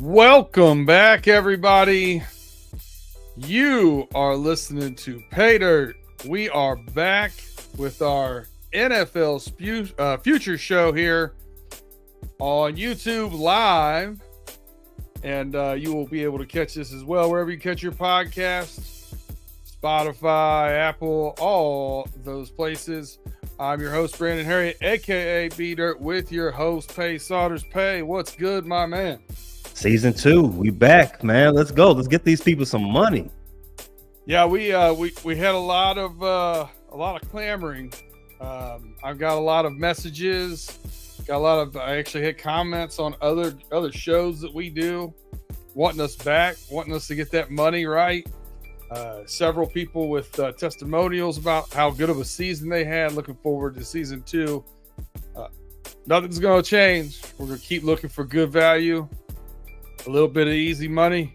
Welcome back, everybody. You are listening to Pay Dirt. We are back with our NFL Future Show here on YouTube Live. And you will be able to catch this as well wherever you catch your podcasts, Spotify, Apple, all those places. I'm your host, Brandon Herriott, a.k.a. B-Dirt, with your host, Pay Saunders. Pay, what's good, my man? Season 2, we back, man. Let's go. Let's get these people some money. Yeah, we had a lot of clamoring. I've got a lot of messages. I actually had comments on other shows that we do, wanting us back, wanting us to get that money right. Several people with testimonials about how good of a season they had. Looking forward to season 2. Nothing's going to change. We're going to keep looking for good value, a little bit of easy money,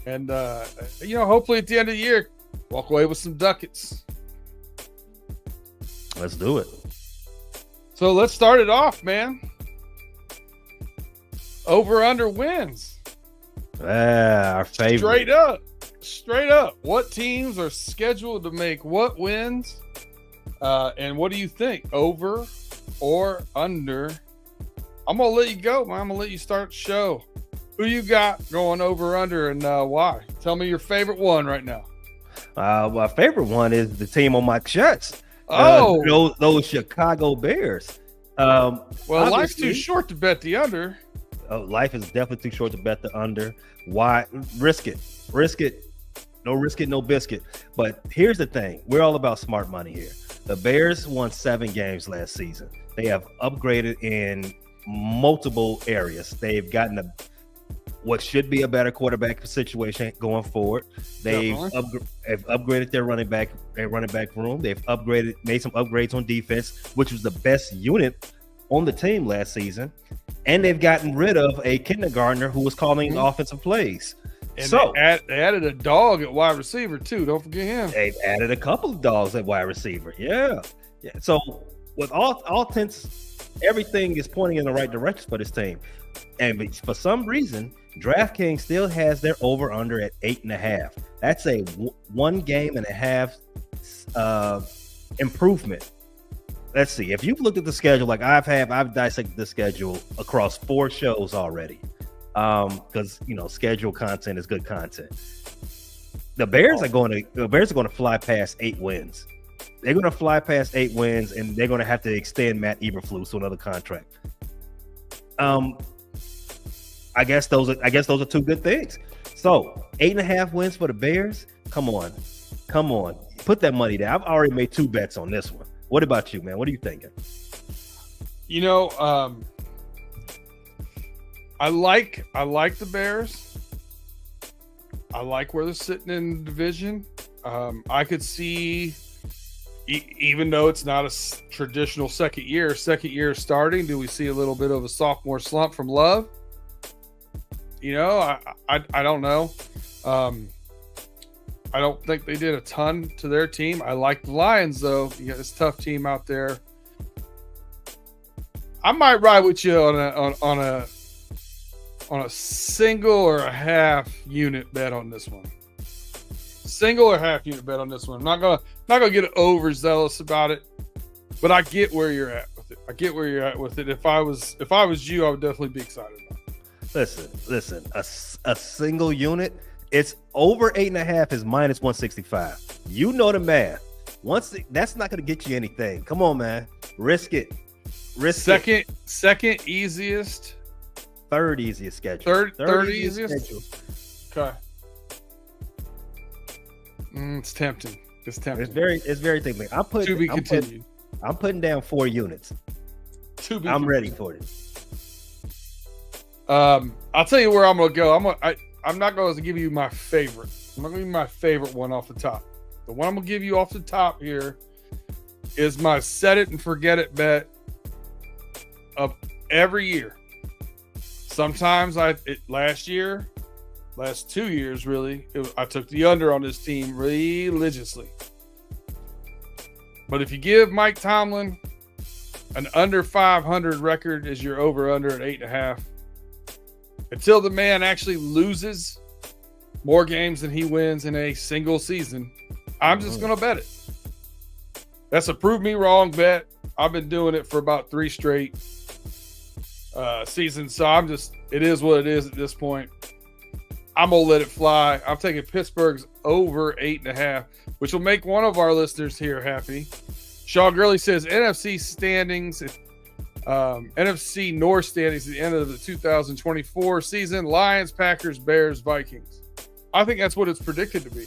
and hopefully at the end of the year, walk away with some ducats. Let's do it. So let's start it off, man. Over under wins. Our favorite. Straight up. What teams are scheduled to make what wins? And what do you think? Over or under? I'm going to let you go, man. I'm going to let you start the show. Who you got going over under and why? Tell me your favorite one right now. My favorite one is the team on my chest. Those Chicago Bears. Life's too short to bet the under. Life is definitely too short to bet the under. Why? Risk it. No risk it, no biscuit. But here's the thing. We're all about smart money here. The Bears won 7 games last season. They have upgraded in multiple areas. They've gotten what should be a better quarterback situation going forward. They've upgraded their running back room. They've made some upgrades on defense, which was the best unit on the team last season. And they've gotten rid of a kindergartner who was calling offensive plays. And they added a dog at wide receiver too. Don't forget him. They've added a couple of dogs at wide receiver. Yeah. So with all intents, everything is pointing in the right direction for this team. And for some reason, DraftKings still has their over/under at 8.5. That's a 1 game and a half improvement. Let's see. If you've looked at the schedule, like I've dissected the schedule across 4 shows already. Because schedule content is good content. The Bears are going to fly past 8 wins. They're going to fly past 8 wins, and they're going to have to extend Matt Eberflus to another contract. I guess those are 2 good things. So 8.5 wins for the Bears. Come on, put that money down. I've already made 2 bets on this one. What about you, man? What are you thinking? I like the Bears. I like where they're sitting in the division. I could see, even though it's not a traditional second year starting, do we see a little bit of a sophomore slump from Love? I don't know. I don't think they did a ton to their team. I like the Lions, though. You got this tough team out there. I might ride with you on a single or a half unit bet on this one. Single or half unit bet on this one. I'm not gonna get overzealous about it, but I get where you're at with it. If I was you, I would definitely be excited about it. Listen. A single unit, it's over 8.5 is minus 165. You know the math. That's not gonna get you anything. Come on, man. Risk it. Second easiest. Third easiest schedule. Third easiest schedule. Okay. It's tempting. It's very tempting. I'm putting down 4 units. I'm ready for it. I'll tell you where I'm gonna go. I'm not going to give you my favorite. I'm not going to give you my favorite one off the top. The one I'm going to give you off the top here is my set it and forget it bet of every year. Sometimes last 2 years, really, I took the under on this team religiously. But if you give Mike Tomlin an under 500 record as your over under at 8.5, until the man actually loses more games than he wins in a single season, I'm just going to bet it. That's a prove me wrong bet. I've been doing it for about 3 straight seasons. So it is what it is at this point. I'm going to let it fly. I'm taking Pittsburgh's over 8.5, which will make one of our listeners here happy. Shaw Gurley says NFC standings, NFC North standings at the end of the 2024 season, Lions, Packers, Bears, Vikings. I think that's what it's predicted to be.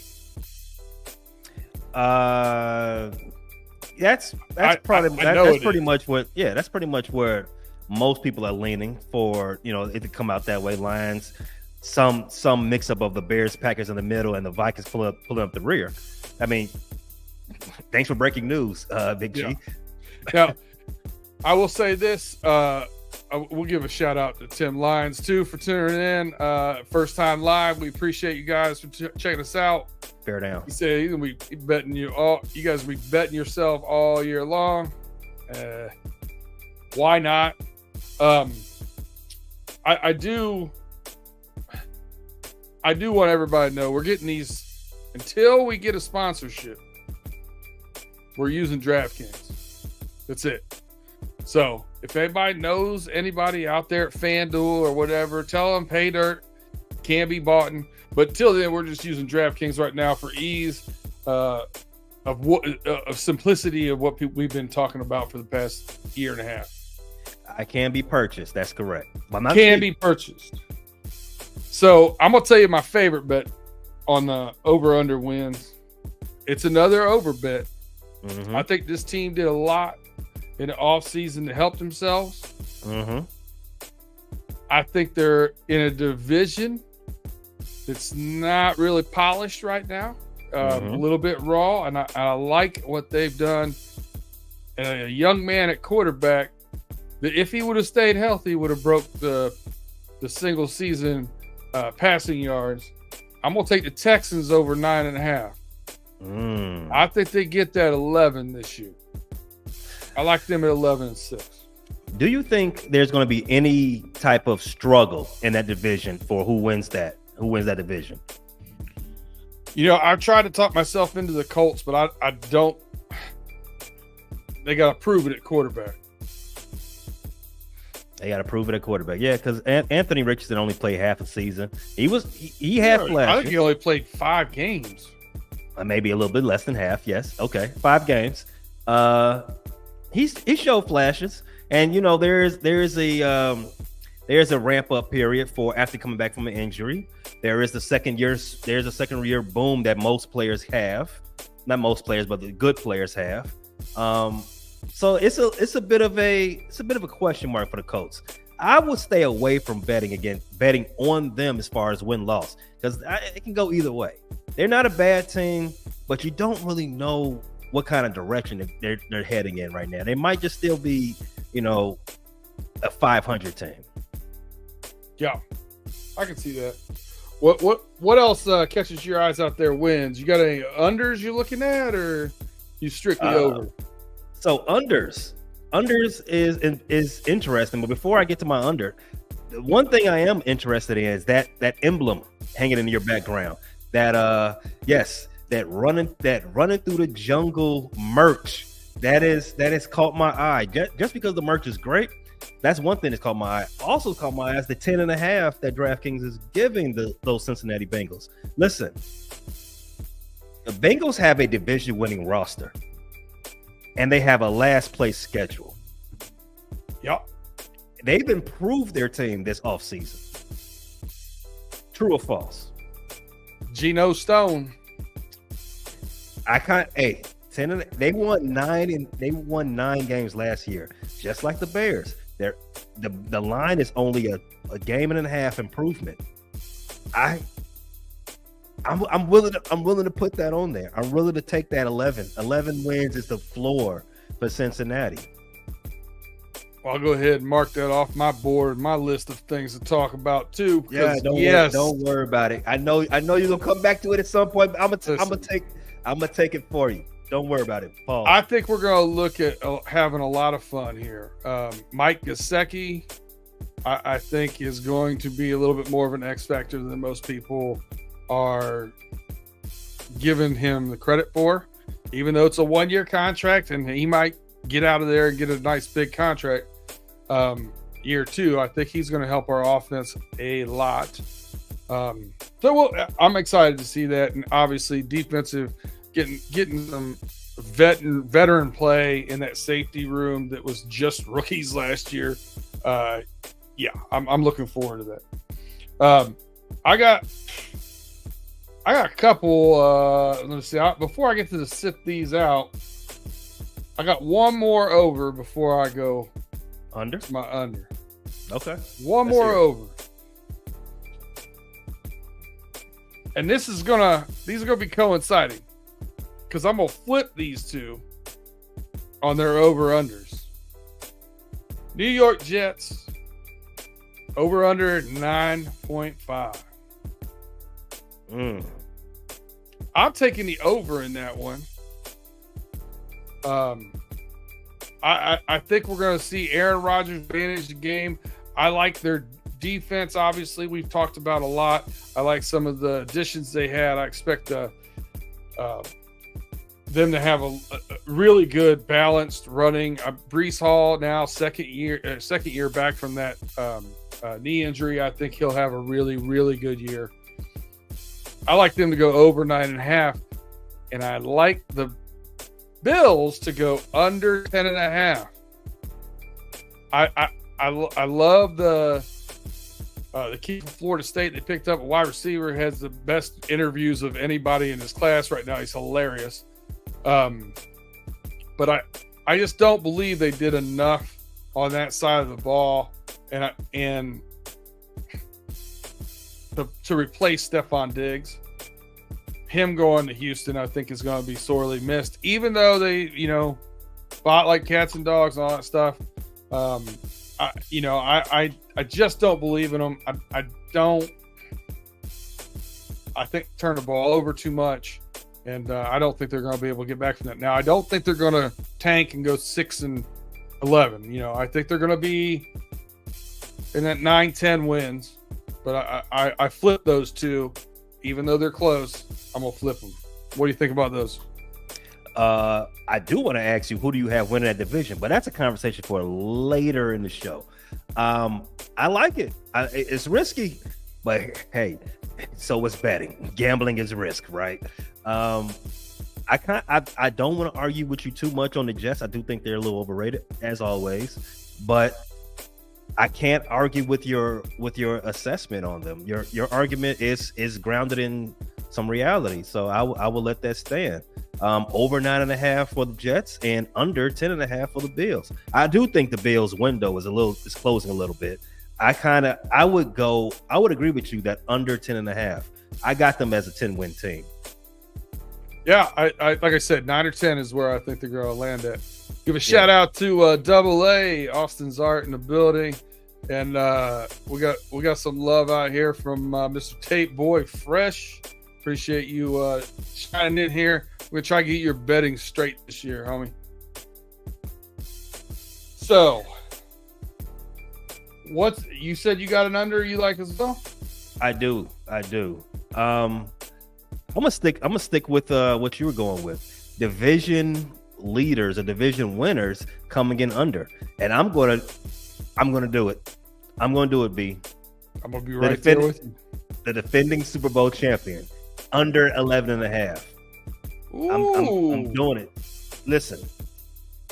That's pretty much where most people are leaning for, it to come out that way. Lions, some mix up of the Bears, Packers in the middle, and the Vikings pulling up the rear. I mean, thanks for breaking news, Big G. Now, I will say this. We'll give a shout out to Tim Lyons too for tuning in. First time live. We appreciate you guys for checking us out. Fair down. He said he's gonna be betting you all. You guys will be betting yourself all year long. Why not? I do want everybody to know we're getting these until we get a sponsorship. We're using DraftKings. That's it. So if anybody knows anybody out there at FanDuel or whatever, tell them Pay Dirt can be bought. But till then, we're just using DraftKings right now for ease of simplicity of what we've been talking about for the past year and a half. I can be purchased. That's correct. Be purchased. So I'm gonna tell you my favorite bet on the over/under wins. It's another over bet. Mm-hmm. I think this team did a lot in the offseason to help themselves. Mm-hmm. I think they're in a division that's not really polished right now. A little bit raw, and I like what they've done. And a young man at quarterback that if he would have stayed healthy would have broke the single season passing yards. I'm going to take the Texans over 9.5. I think they get that 11 this year. I like them at 11-6. Do you think there's going to be any type of struggle in that division for who wins that division? I tried to talk myself into the Colts, but I don't. They got to prove it at quarterback. They got to prove it at quarterback. Yeah, because Anthony Richardson only played half a season. He had flashes. I think he only played 5 games. Maybe a little bit less than half. Yes. Okay. 5 games. He showed flashes, and there's a ramp up period for after coming back from an injury. There's a second year boom that most players have, not most players, but the good players have. So it's a bit of a question mark for the Colts. I would stay away from betting on them as far as win-loss, because it can go either way. They're not a bad team, but you don't really know what kind of direction they're heading in right now. They might just still be, a 500 team. Yeah, I can see that. What else catches your eyes out there? Wins? You got any unders you're looking at, or you strictly over? So unders is interesting. But before I get to my under, the one thing I am interested in is that emblem hanging in your background. That running through the jungle merch. That has caught my eye. Just because the merch is great, that's one thing that's caught my eye. Also caught my eye is the 10.5 that DraftKings is giving those Cincinnati Bengals. Listen, the Bengals have a division-winning roster, and they have a last-place schedule. Yep. They've improved their team this offseason. True or false? Geno Stone. They won 9 games last year, just like the Bears. The line is only a game and a half improvement. I'm willing to put that on there. I'm willing to take that 11. 11 wins is the floor for Cincinnati. Well, I'll go ahead and mark that off my board, my list of things to talk about too. Yeah, don't worry about it. I know you're gonna come back to it at some point. But I'm gonna take it for you. Don't worry about it, Paul. I think we're gonna look at having a lot of fun here. Mike Gesicki, I think is going to be a little bit more of an X factor than most people are giving him the credit for, even though it's a 1-year contract and he might get out of there and get a nice big contract. Year 2, I think he's going to help our offense a lot. I'm excited to see that, and obviously defensive, getting some veteran play in that safety room that was just rookies last year. I'm looking forward to that. I got a couple. Let me see. Before I get to sit these out, I got one more over before I go under. My under. Okay. One more over. And these are gonna be coinciding because I'm gonna flip these two on their over-unders. New York Jets over-under 9.5. I'm taking the over in that one. I think we're going to see Aaron Rodgers manage the game. I like their defense. Obviously, we've talked about a lot. I like some of the additions they had. I expect them to have a really good balanced running. Breece Hall now second year back from that knee injury. I think he'll have a really, really good year. I like them to go over 9.5, and I like the Bills to go under 10.5. I love the kid from Florida State. They picked up a wide receiver, has the best interviews of anybody in his class right now. He's hilarious. But I just don't believe they did enough on that side of the ball and to replace Stephon Diggs. Him going to Houston, I think, is going to be sorely missed, even though they, fought like cats and dogs and all that stuff. I just don't believe in them. I think turn the ball over too much, and I don't think they're going to be able to get back from that. Now, I don't think they're going to tank and go 6-11. I think they're going to be in that 9-10 wins, but I flip those two. Even though they're close, I'm going to flip them. What do you think about those? I do want to ask you, who do you have winning that division? But that's a conversation for later in the show. I like it. It's risky, but hey, so is betting. Gambling is risk, right? I don't want to argue with you too much on the Jets. I do think they're a little overrated, as always. But I can't argue with your assessment on them. Your argument is grounded in some reality. So I will let that stand. Over 9.5 for the Jets and under 10.5 for the Bills. I do think the Bills window is closing a little bit. I would agree with you that under 10.5. I got them as a 10-win team. Yeah, I like I said, 9 or 10 is where I think they're going to land at. Give a shout out to Double A, Austin's Art in the building, and we got some love out here from Mr. Tape Boy Fresh. Appreciate you shining in here. We're gonna try to get your betting straight this year, homie. So, you said you got an under you like as well? I do. I'm gonna stick with what you were going with. Division leaders or division winners coming in under, and I'm gonna do it. I'm gonna do it, B. I'm gonna be right there with you. The defending Super Bowl champion, under 11.5. I'm doing it. Listen,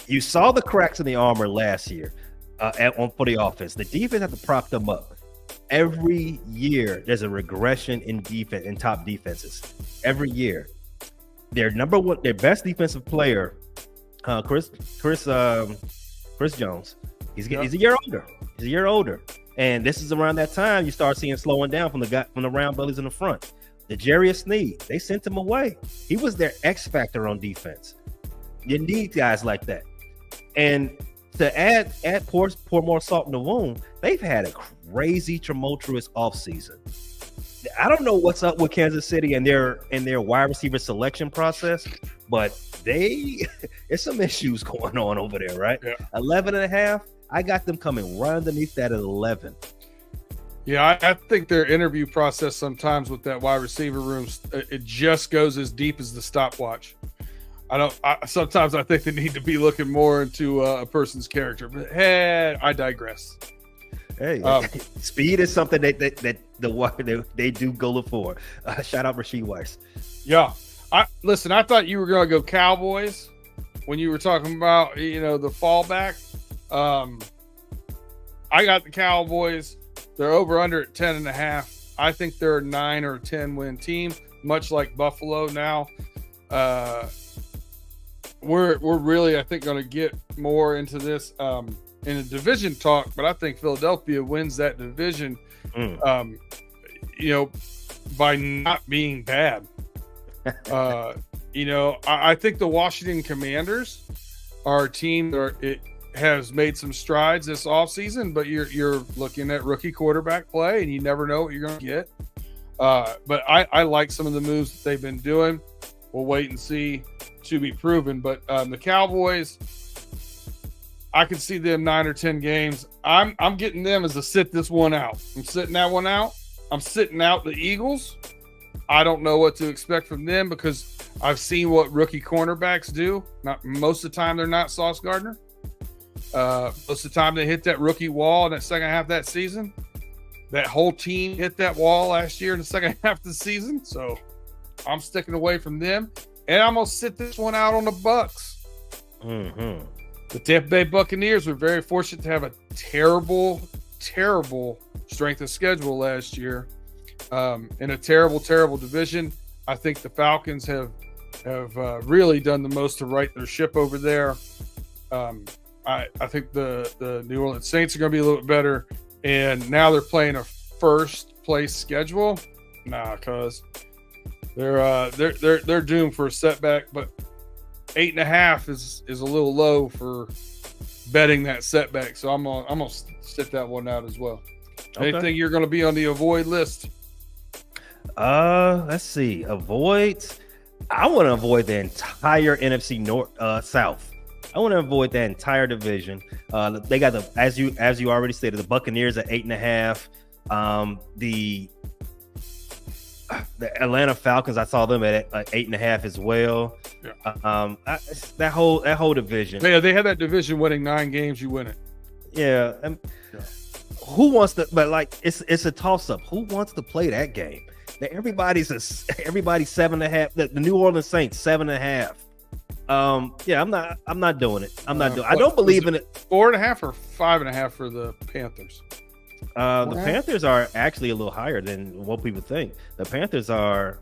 you saw the cracks in the armor last year for the offense. The defense had to prop them up. Every year, there's a regression in defense, in top defenses. Every year, their best defensive player, Chris Jones. He's a year older. He's a year older, and this is around that time you start seeing slowing down from the round bellies in the front. The Jarius Sneed, they sent him away. He was their X factor on defense. You need guys like that, and to add pour more salt in the wound, they've had a crazy tumultuous offseason. I don't know what's up with Kansas City and their wide receiver selection process, but there's some issues going on over there, right? Yeah. 11.5. I got them coming right underneath that at 11. Yeah, I think their interview process sometimes with that wide receiver room, it just goes as deep as the stopwatch. Sometimes I think they need to be looking more into a person's character. But hey, I digress. Hey, speed is something that they do go look for. Shout out Rasheed Weiss. Yeah, I thought you were going to go Cowboys when you were talking about the fallback. I got the Cowboys. They're over under at 10.5. I think they're a 9 or 10 win team, much like Buffalo now. We're really, I think, going to get more into this in a division talk, but I think Philadelphia wins that division, by not being bad. I think the Washington Commanders are a team that has made some strides this offseason, but you're looking at rookie quarterback play, and you never know what you're going to get. But I like some of the moves that they've been doing. We'll wait and see, to be proven. But the Cowboys, I can see them 9 or 10 games. I'm getting them as a sit this one out. I'm sitting that one out. I'm sitting out the Eagles. I don't know what to expect from them because I've seen what rookie cornerbacks do. Not most of the time they're not Sauce Gardner. Most of the time they hit that rookie wall in that second half of that season. That whole team hit that wall last year in the second half of the season. So I'm sticking away from them. And I'm going to sit this one out on the Bucks. Mm-hmm. The Tampa Bay Buccaneers were very fortunate to have a terrible, terrible strength of schedule last year. In a terrible, terrible division. I think the Falcons have really done the most to right their ship over there. I think the New Orleans Saints are going to be a little bit better, and now they're playing a first place schedule. Nah, cuz they're doomed for a setback. But 8.5 is a little low for betting that setback, so I'm gonna sit that one out as well. Okay. Anything you're going to be on the avoid list? Let's see. Avoid. I want to avoid the entire NFC North, South. I want to avoid that entire division. They got as you already stated, the Buccaneers at 8.5. The Atlanta Falcons, I saw them at 8.5 as well. Yeah. That whole division. Yeah, they had that division winning 9 games. You win it. Yeah. Who wants to? But like, it's a toss up. Who wants to play that game? Everybody's 7.5. The New Orleans Saints 7.5. Yeah, I'm not doing it. I don't believe in it. 4.5 or 5.5 for the Panthers. The Panthers are actually a little higher than what people think. The Panthers are.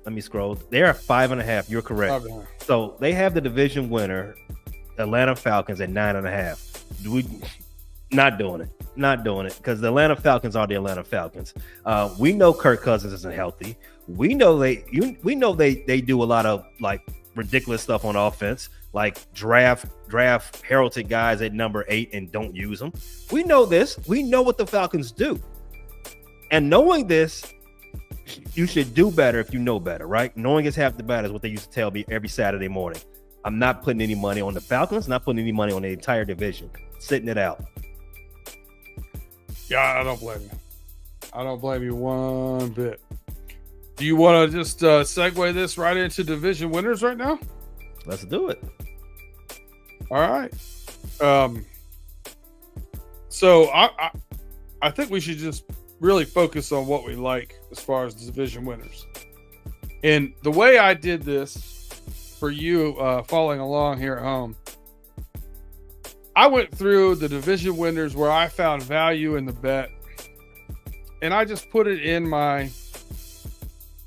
Let me scroll. They are 5.5. You're correct. 5.5. So they have the division winner, Atlanta Falcons, at 9.5. Not doing it. Not doing it because the Atlanta Falcons are the Atlanta Falcons. We know Kirk Cousins isn't healthy. We know they do a lot of like ridiculous stuff on offense, like draft heralded guys at number 8 and don't use them. We know this. We know what the Falcons do. And knowing this, you should do better if you know better, right? Knowing is half the battle is what they used to tell me every Saturday morning. I'm not putting any money on the Falcons, not putting any money on the entire division. Sitting it out. Yeah, I don't blame you. I don't blame you one bit. Do you want to just segue this right into division winners right now? Let's do it. All right. So I think we should just really focus on what we like as far as division winners. And the way I did this for you following along here at home, I went through the division winners where I found value in the bet, and I just put it in my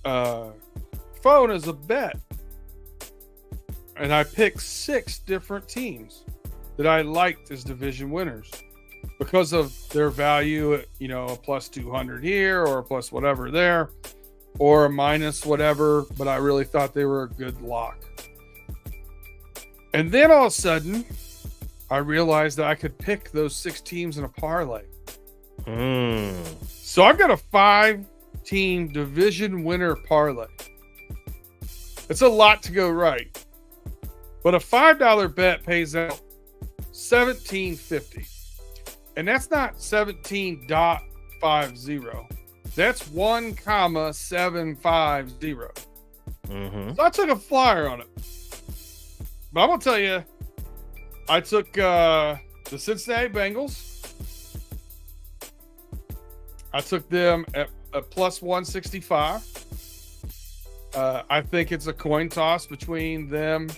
phone as a bet. And I picked 6 different teams that I liked as division winners because of their value, a plus 200 here or a plus whatever there or a minus whatever, but I really thought they were a good lock. And then all of a sudden, I realized that I could pick those 6 teams in a parlay. So I've got a 5-team division winner parlay. It's a lot to go right. But a $5 bet pays out $17.50. And that's not 17.50. That's 1,750. So I took a flyer on it. But I'm going to tell you, I took the Cincinnati Bengals. I took them at plus 165. I think it's a coin toss between them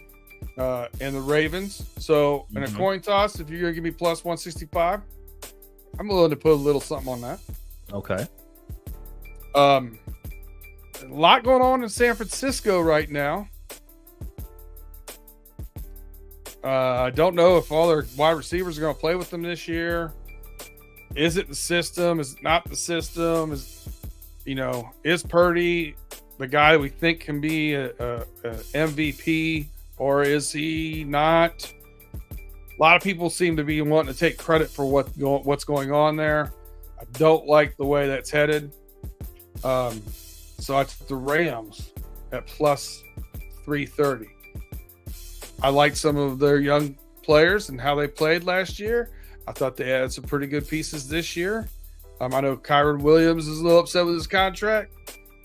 and the Ravens. So in a coin toss, if you're going to give me plus 165, I'm willing to put a little something on that. Okay. A lot going on in San Francisco right now. I don't know if all their wide receivers are going to play with them this year. Is it the system? Is it not the system? Is Purdy the guy we think can be a MVP, or is he not? A lot of people seem to be wanting to take credit for what's going on there. I don't like the way that's headed. So I took the Rams at plus 330. I like some of their young players and how they played last year. I thought they had some pretty good pieces this year. I know Kyron Williams is a little upset with his contract.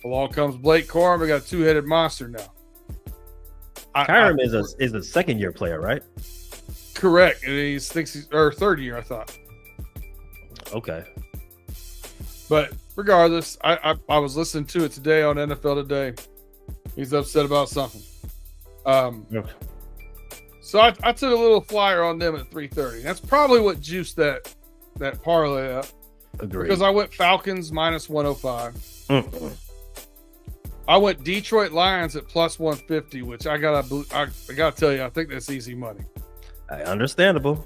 Along comes Blake Corum. We got a two-headed monster now. Kyron is a second-year player, right? Correct. And he's third year, I thought. Okay. But regardless, I was listening to it today on NFL Today. He's upset about something. So I took a little flyer on them at 330. That's probably what juiced that parlay up. Agreed. Because I went Falcons minus 105. I went Detroit Lions at plus 150, which I gotta tell you, I think that's easy money. Understandable.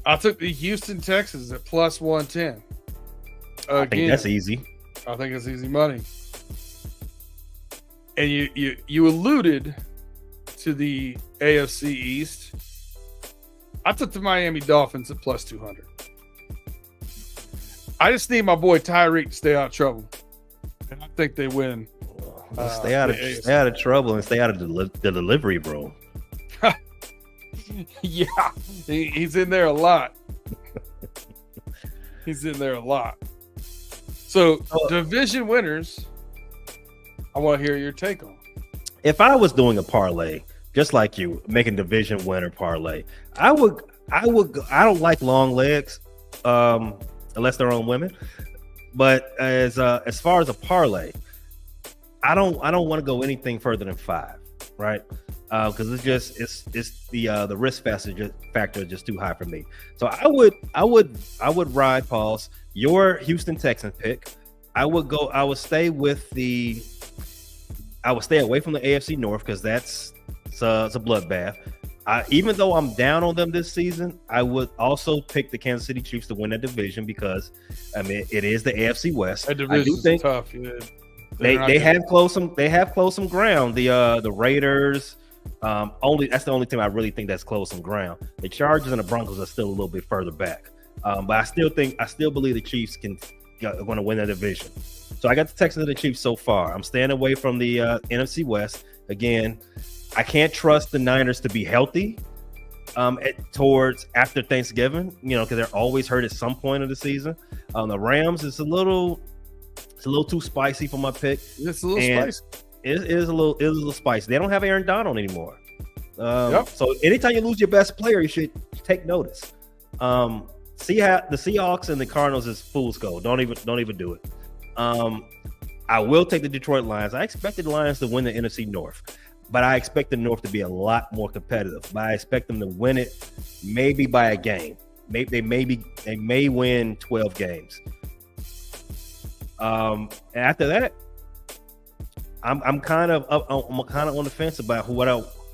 I took the Houston Texans at plus 110. I think that's easy. I think it's easy money. And you alluded to the AFC East. I took the Miami Dolphins at plus 200. I just need my boy Tyreek to stay out of trouble, and I think they win. Stay out of trouble and stay out of the delivery room. Yeah, he's in there a lot. So division winners, I want to hear your take on. If I was doing a parlay, just like you, making division winner parlay, I don't like long legs, unless they're on women. But as far as a parlay, I don't want to go anything further than 5, right? Because it's the risk factor is just too high for me. So I would ride Paul's your Houston Texans pick. I would stay away from the AFC North because it's a bloodbath. Even though I'm down on them this season, I would also pick the Kansas City Chiefs to win that division because it is the AFC West. That division is tough. Yeah. They have closed some ground. The Raiders, that's the only team I really think that's closed some ground. The Chargers and the Broncos are still a little bit further back. But I still believe the Chiefs are going to win that division. So I got the Texans and the Chiefs so far. I'm staying away from the NFC West. Again, I can't trust the Niners to be healthy towards after Thanksgiving, because they're always hurt at some point of the season. The Rams is a little too spicy for my pick. It's a little spicy. It is a little spicy. They don't have Aaron Donald anymore. Yep. So anytime you lose your best player, you should take notice. See how the Seahawks and the Cardinals is fool's gold. Don't even do it. I will take the Detroit Lions. I expected the Lions to win the NFC North, but I expect the North to be a lot more competitive. But I expect them to win it maybe by a game. They may win 12 games. After that, I'm kind of on the fence about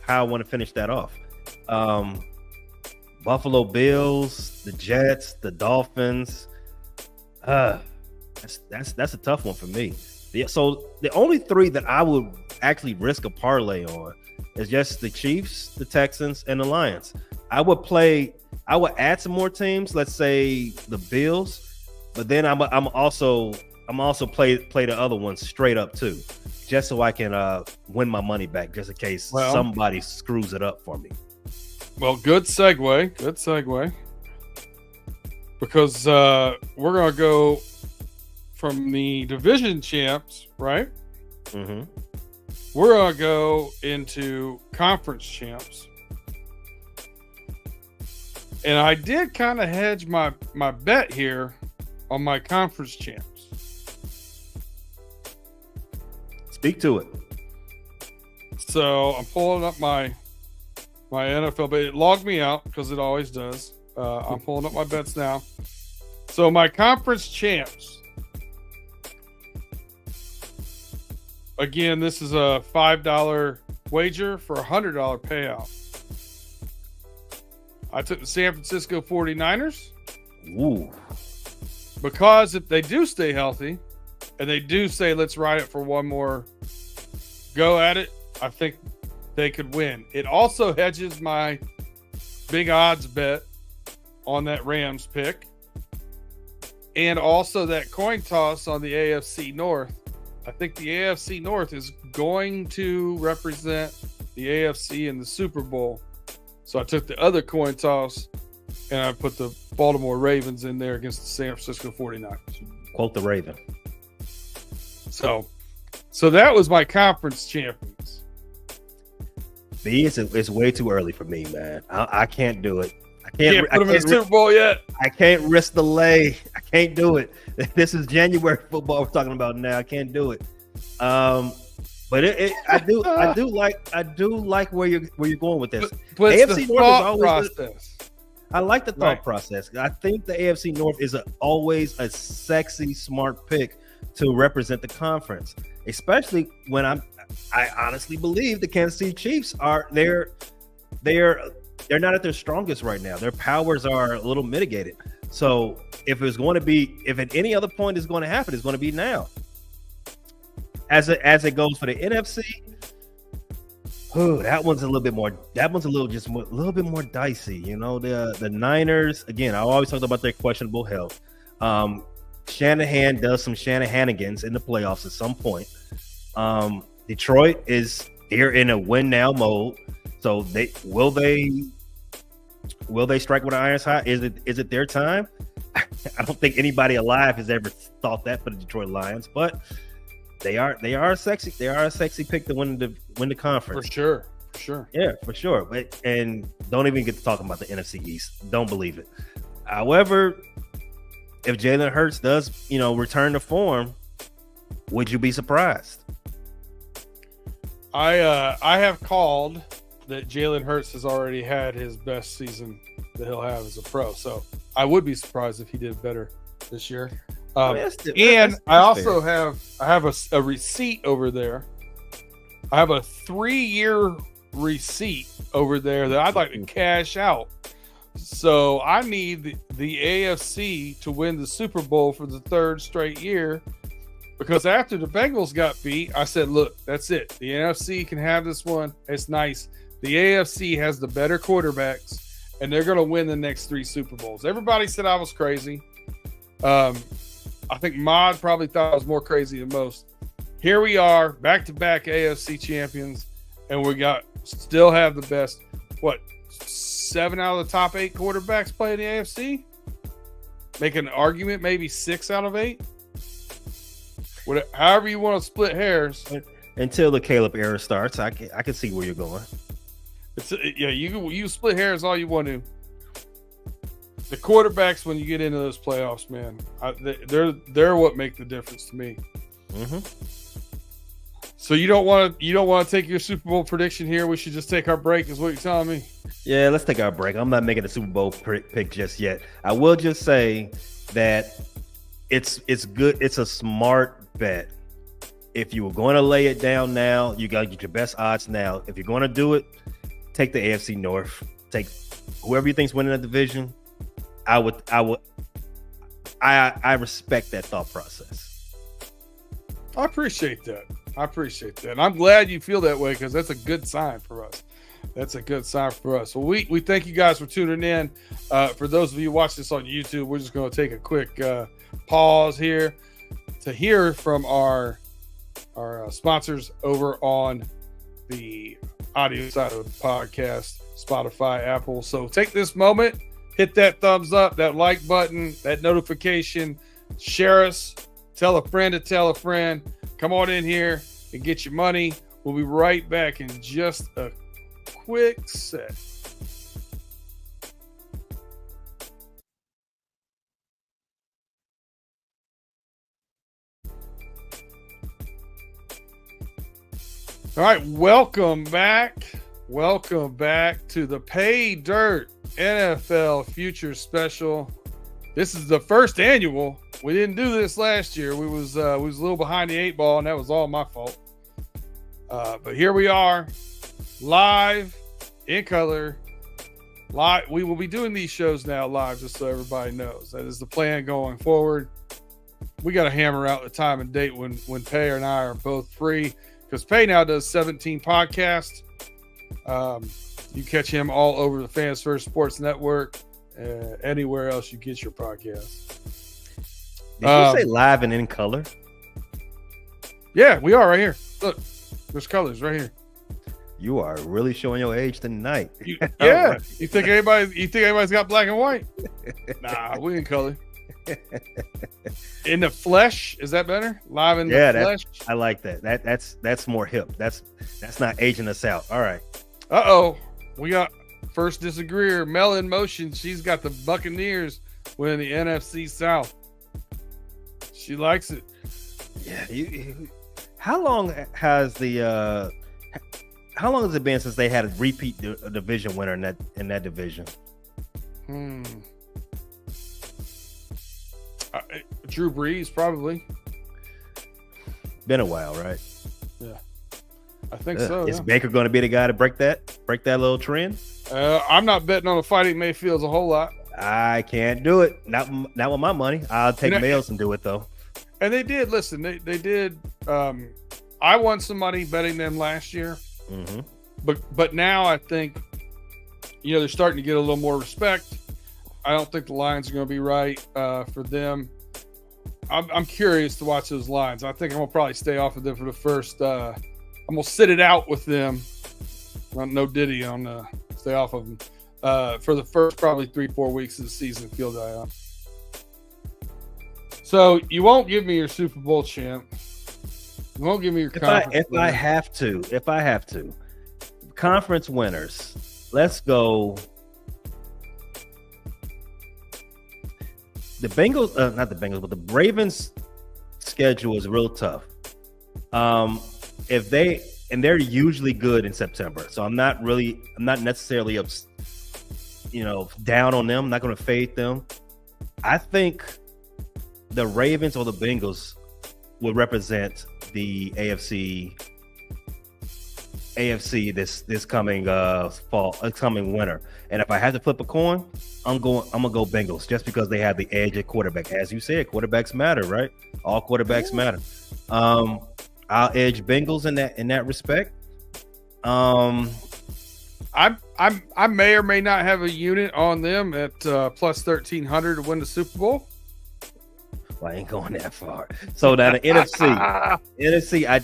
how I want to finish that off. Buffalo Bills, the Jets, the Dolphins. That's a tough one for me. So the only 3 that I would actually risk a parlay on is just the Chiefs, the Texans, and the Lions. I would add some more teams. Let's say the Bills, but then I'm also play the other ones straight up too, just so I can win my money back, just in case somebody screws it up for me. Well, good segue. because we're gonna go from the division champs, right? Mm-hmm. We're gonna go into conference champs, and I did kind of hedge my bet here on my conference champs. Speak to it. So I'm pulling up my NFL, but it logged me out because it always does. I'm pulling up my bets now. So my conference champs. Again, this is a $5 wager for a $100 payout. I took the San Francisco 49ers. Ooh. Because if they do stay healthy and they do say, let's ride it for one more go at it, I think they could win. It also hedges my big odds bet on that Rams pick, and also that coin toss on the AFC North. I think the AFC North is going to represent the AFC in the Super Bowl. So I took the other coin toss and I put the Baltimore Ravens in there against the San Francisco 49ers. Quote the Raven. So that was my conference champions. B, it's way too early for me, man. I can't do it. Can't put them in the Super Bowl yet. I can't risk the lay. I can't do it. This is January football we're talking about now. I can't do it. But I do like where you're going with this. But AFC it's the North thought is always process. I like the thought process. I think the AFC North is always a sexy, smart pick to represent the conference, especially when I honestly believe the Kansas City Chiefs they're not at their strongest right now. Their powers are a little mitigated. So if at any other point is going to happen, it's going to be now. As it goes for the NFC, that one's a little bit more dicey. You know, the Niners, again, I always talk about their questionable health. Shanahan does some Shanahanigans in the playoffs at some point. Detroit they're in a win now mode. So will they strike with an iron's hot? Is it their time? I don't think anybody alive has ever thought that for the Detroit Lions, but they are a sexy pick to win the conference. For sure. Yeah, for sure. And don't even get to talking about the NFC East. Don't believe it. However, if Jalen Hurts does, return to form, would you be surprised? I have called that Jalen Hurts has already had his best season that he'll have as a pro. So I would be surprised if he did better this year. I also have a receipt over there. I have a 3-year receipt over there that I'd like to cash out. So I need the AFC to win the Super Bowl for the 3rd straight year. Because after the Bengals got beat, I said, look, that's it. The NFC can have this one. It's nice. The AFC has the better quarterbacks, and they're going to win the next 3 Super Bowls. Everybody said I was crazy. I think Mod probably thought I was more crazy than most. Here we are, back-to-back AFC champions, and still have the best, 7 out of the top 8 quarterbacks play in the AFC? Make an argument, maybe 6 out of 8? However you want to split hairs. Until the Caleb era starts, I can see where you're going. You split hairs all you want to. The quarterbacks, when you get into those playoffs, man, they're what make the difference to me. Mm-hmm. So you don't want to take your Super Bowl prediction here. We should just take our break, is what you're telling me. Yeah, let's take our break. I'm not making a Super Bowl pick just yet. I will just say that it's good. It's a smart bet. If you were going to lay it down now, you got to get your best odds now. If you're going to do it, take the AFC North. Take whoever you think's winning the division. I respect that thought process. I appreciate that. And I'm glad you feel that way, because that's a good sign for us. Well, we thank you guys for tuning in. For those of you watching this on YouTube, we're just going to take a quick pause here to hear from our sponsors over on the audio side of the podcast, Spotify, Apple. So take this moment, hit that thumbs up, that like button, that notification. Share us. Tell a friend to tell a friend. Come on in here and get your money. We'll be right back in just a quick sec. All right, welcome back. Welcome back to the Pay Dirt NFL Future Special. This is the first annual. We didn't do this last year. We was a little behind the 8 ball, and that was all my fault. But here we are, live, in color. Live. We will be doing these shows now live, just so everybody knows. That is the plan going forward. We got to hammer out the time and date when Pay and I are both free, because Pay now does 17 podcasts. You catch him all over the Fans First Sports Network, anywhere else you get your podcast. Did you say live and in color? Yeah, we are right here. Look, there's colors right here. You are really showing your age tonight. Yeah. Right. You think anybody's got black and white? Nah, we in color. In the flesh, is that better? Live in the flesh. I like that. That's more hip. That's not aging us out. All right. We got first disagreeer, Mel in motion. She's got the Buccaneers winning the NFC South. She likes it. Yeah. How long has it been since they had a repeat division winner in that division? Drew Brees, probably. Been a while, right? Yeah, I think so. Is Baker going to be the guy to break that little trend? I'm not betting on the Fighting Mayfields a whole lot. I can't do it. Not with my money. I'll take Males and do it though. And they did. Listen, they did. I won some money betting them last year, but now I think they're starting to get a little more respect. I don't think the lines are going to be right for them. I'm curious to watch those lines. I think I'm going to probably stay off of them for the first. I'm going to sit it out with them. No Diddy on stay off of them for the first probably 3-4 weeks of the season. Field die out. So you won't give me your Super Bowl champ. You won't give me your conference. If I have to, conference winners. Let's go. The Bengals, not the Bengals, but the Ravens' schedule is real tough. They're usually good in September, so I'm not necessarily down on them. I'm not going to fade them. I think the Ravens or the Bengals will represent the AFC this coming coming winter. And if I had to flip a coin, I'm gonna go Bengals just because they have the edge at quarterback. As you said, quarterbacks matter, right? All quarterbacks matter. I'll edge Bengals in that respect. I may or may not have a unit on them at plus 1,300 to win the Super Bowl. Well, I ain't going that far. So now the NFC, I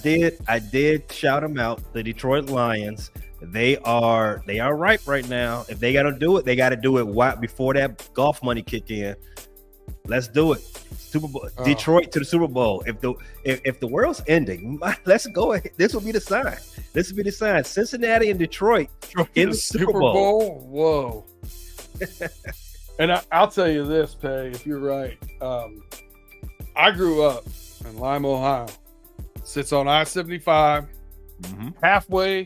did shout them out. The Detroit Lions, they are ripe right now. If they got to do it, they got to do it before that golf money kick in. Let's do it. Super Bowl, Detroit to the Super Bowl. If the world's ending, let's go ahead. This will be the sign. This will be the sign. Cincinnati and Detroit in the Super Bowl. Whoa. And I'll tell you this, Pay, if you're right. I grew up in Lima, Ohio. Sits on I-75. Halfway,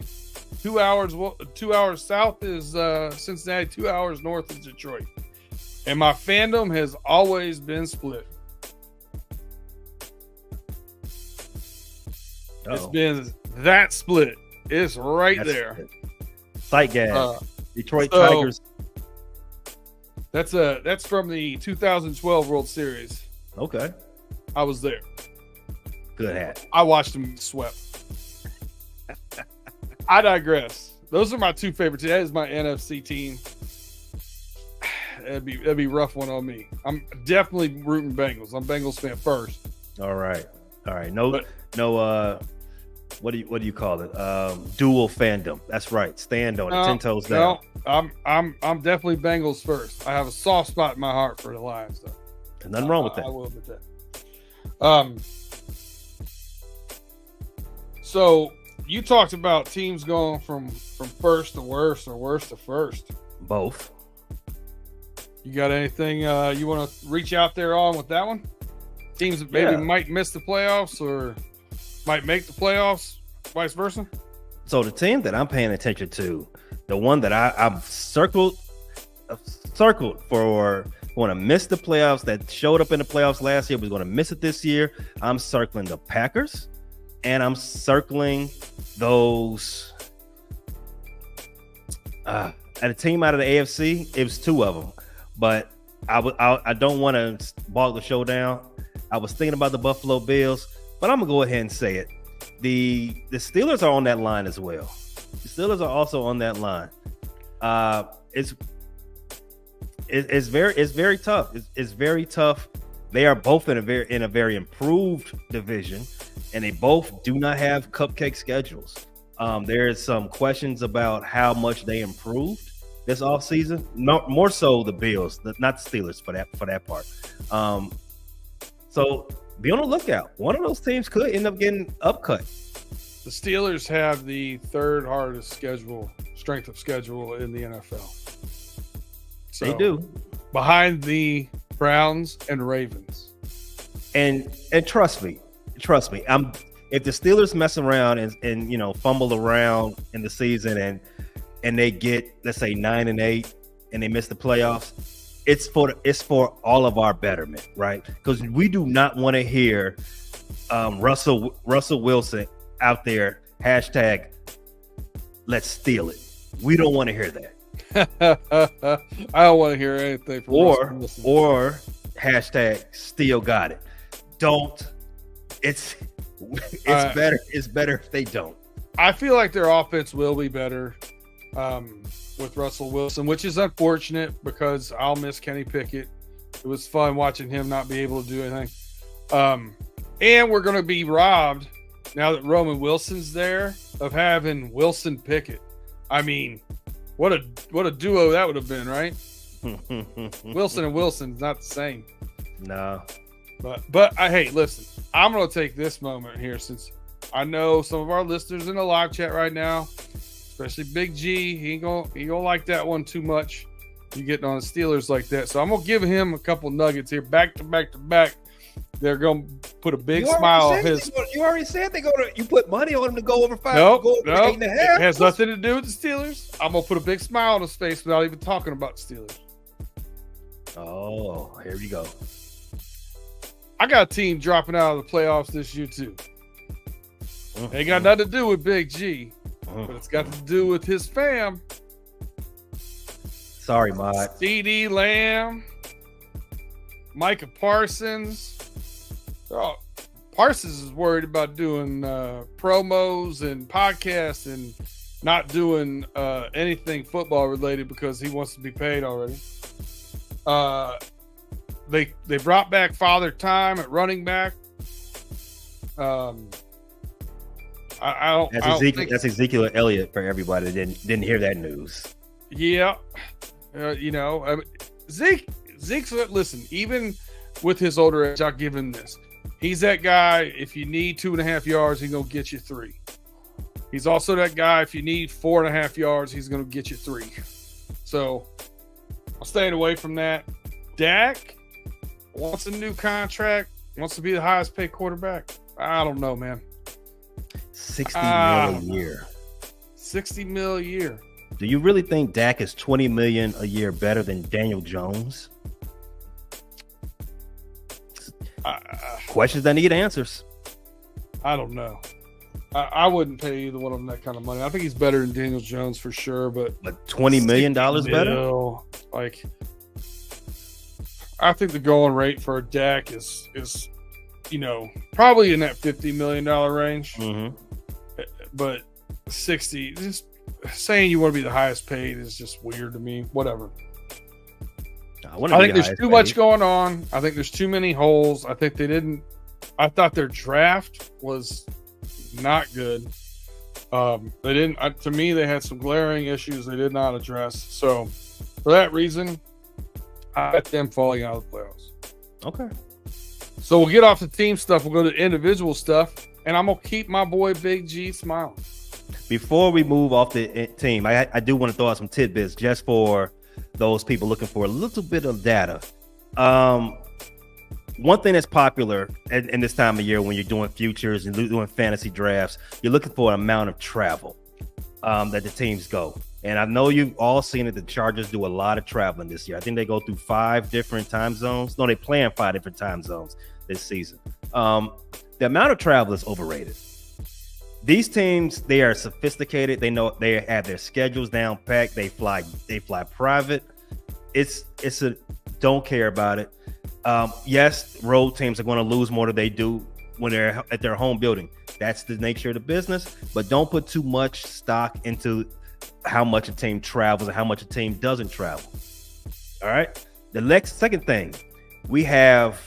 2 hours. 2 hours south is Cincinnati. 2 hours north is Detroit. And my fandom has always been split. It's been that split. It's right there. Sight gas. Detroit Tigers. That's from the 2012 World Series. Okay. I was there. Good hat. I watched them swept. I digress. Those are my two favorites. That is my NFC team. That'd be a rough one on me. I'm definitely rooting Bengals. I'm Bengals fan first. All right. No what do you call it? Dual fandom. That's right. Stand on it. 10 toes down. No, I'm definitely Bengals first. I have a soft spot in my heart for the Lions, though. There's nothing wrong with that. I will admit that. So you talked about teams going from first to worst or worst to first. Both. You got anything you want to reach out there on with that one? Teams that maybe might miss the playoffs or might make the playoffs, vice versa. So the team that I'm paying attention to, the one that I've circled for going to miss the playoffs, that showed up in the playoffs last year, was going to miss it this year. I'm circling the Packers, and I'm circling those. And a team out of the AFC, it was two of them, but I don't want to bog the show down. I was thinking about the Buffalo Bills, but I'm gonna go ahead and say it. The Steelers are on that line as well. The Steelers are also on that line. It's very tough. It's very tough. They are both in a very improved division, and they both do not have cupcake schedules. There is some questions about how much they improved this offseason. More so the Bills, not the Steelers for that part. So be on the lookout. One of those teams could end up getting upcut. The Steelers have the third hardest strength of schedule in the NFL. So, they do. Behind the Browns and Ravens. And trust me, if the Steelers mess around and fumble around in the season and they get, let's say, 9-8 and they miss the playoffs, it's for all of our betterment, right? Because we do not want to hear Russell Wilson out there hashtag let's steal it. We don't want to hear that. I don't want to hear anything from or hashtag still got it. Don't. It's better. It's better if they don't. I feel like their offense will be better with Russell Wilson, which is unfortunate because I'll miss Kenny Pickett. It was fun watching him not be able to do anything. And we're going to be robbed now that Roman Wilson's there of having Wilson Pickett. I mean, what a duo that would have been, right? Wilson and Wilson's not the same. No. But hey, listen, I'm going to take this moment here since I know some of our listeners in the live chat right now, especially Big G, he ain't gonna like that one too much. You getting on the Steelers like that. So I'm going to give him a couple nuggets here back to back to back. They're going to put a big smile on his. You already said you put money on him to go over 5. Nope. 8.5. It has nothing to do with the Steelers. I'm going to put a big smile on his face without even talking about the Steelers. Oh, here we go. I got a team dropping out of the playoffs this year too. Ain't got nothing to do with Big G, but it's got to do with his fam. Sorry, Mod. CeeDee Lamb, Micah Parsons. Oh, Parsons is worried about doing promos and podcasts and not doing anything football related because he wants to be paid already. They brought back Father Time at running back. That's Ezekiel Elliott for everybody that didn't hear that news. Yeah, Zeke's listen. Even with his older age, I'll give him this. He's that guy. If you need 2.5 yards, he's gonna get you 3. He's also that guy. If you need 4.5 yards, he's gonna get you 3. So I'm staying away from that. Dak wants a new contract. Wants to be the highest paid quarterback. I don't know, man. $60 million a year. $60 million a year. Do you really think Dak is $20 million a year better than Daniel Jones? Questions that need answers. I don't know. I wouldn't pay either one of them that kind of money. I think he's better than Daniel Jones for sure, but $20 million better? Like, I think the going rate for a Dak is probably in that $50 million range. Mm-hmm. But 60, just saying you want to be the highest paid is just weird to me. Whatever. I think there's too much going on. I think there's too many holes. I thought their draft was not good. They didn't. To me, they had some glaring issues they did not address. So, for that reason, I bet them falling out of the playoffs. Okay. So we'll get off the team stuff. We'll go to individual stuff, and I'm gonna keep my boy Big G smiling. Before we move off the team, I do want to throw out some tidbits just for those people looking for a little bit of data. One thing that's popular in this time of year when you're doing futures and doing fantasy drafts, you're looking for an amount of travel that the teams go. And I know you've all seen it. The Chargers do a lot of traveling this year. I think they go through 5 different time zones. No, they play in 5 different time zones this season. The amount of travel is overrated. These teams, they are sophisticated. They know they have their schedules down packed. They fly private. It's a don't care about it. Yes, road teams are going to lose more than they do when they're at their home building. That's the nature of the business. But don't put too much stock into how much a team travels and how much a team doesn't travel. All right. The second thing, we have,